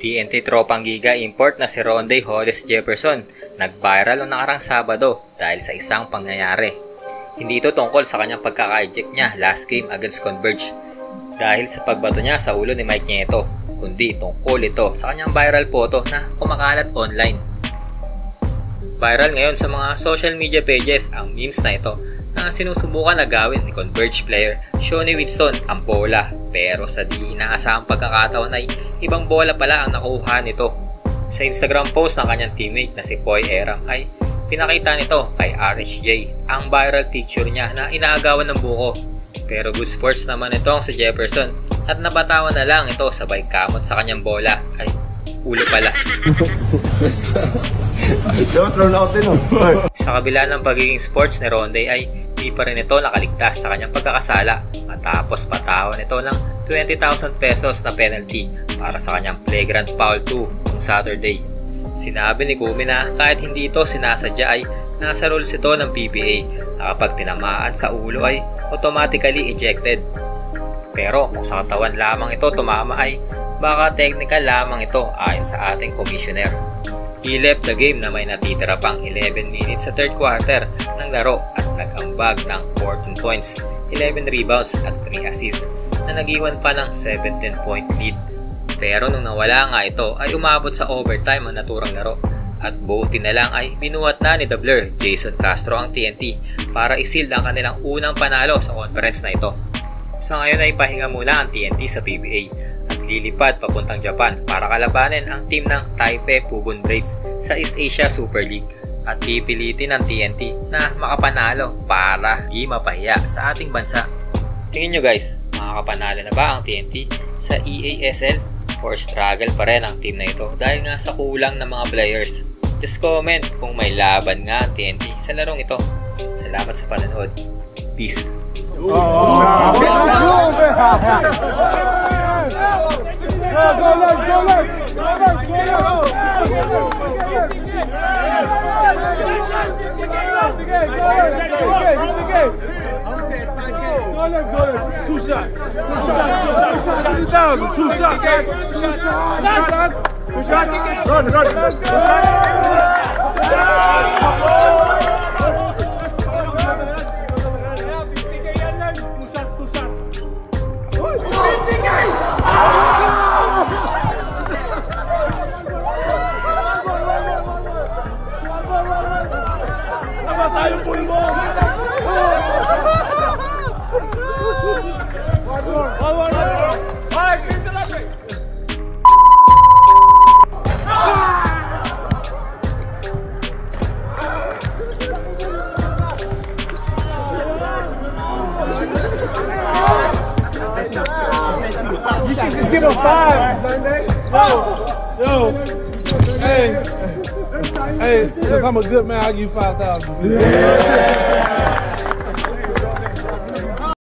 TNT tropang giga import na si Ronde Hollis Jefferson nag-viral noong nakarang Sabado dahil sa isang pangyayari. Hindi ito tungkol sa kanyang pagkaka-eject niya last game against Converge dahil sa pagbato niya sa ulo ni Mike Nieto, kundi tungkol ito sa kanyang viral photo na kumakalat online. Viral ngayon sa mga social media pages ang memes na ito na sinusubukan na gawin ni Converge player Shonny Winston ang bola, pero sa di inaasahang pagkakataon ay ibang bola pala ang nakuha nito. Sa Instagram post ng kanyang teammate na si Poy Eram ay pinakita nito kay RHJ ang viral picture niya na inaagawan ng buko. Pero good sports naman itong si Jefferson at napatawan na lang ito sabay kamot sa kanyang bola. Ay, ulo pala. Sa kabila ng pagiging sports ni Ronde ay di pa rin ito nakaligtas sa kanyang pagkakasala matapos patawan ito ng 20,000 pesos na penalty para sa kanyang flagrant foul 2 noong Saturday. Sinabi ni Kumi na kahit hindi ito sinasadya ay nasa rules ito ng PBA na kapag tinamaan sa ulo ay automatically ejected. Pero kung sa katawan lamang ito tumama ay baka technical lamang ito ayon sa ating commissioner. He left the game na may natitira pang 11 minutes sa third quarter ng laro at nag-ambag ng 14 points, 11 rebounds at 3 assists na nag-iwan pa ng 17-point lead. Pero nung nawala nga ito ay umabot sa overtime ang naturang laro at buti na lang ay binuhat na ni The Blur, Jason Castro ang TNT para isil ang kanilang unang panalo sa conference na ito. Sa ngayon ay pahinga muna ang TNT sa PBA at lilipad papuntang Japan para kalabanin ang team ng Taipei Pubon Braves sa East Asia Super League at pipilitin ng TNT na makapanalo para di mapahiya sa ating bansa. Tingin nyo guys, makakapanalo na ba ang TNT sa EASL or struggle pa rin ang team na ito dahil nga sa kulang ng mga players? Just comment kung may laban nga ang TNT sa larong ito. Salamat sa panonood. Peace! Two shots. You should just give him 5. Yo, hey, since I'm a good man, I'll give you 5,000. Yeah.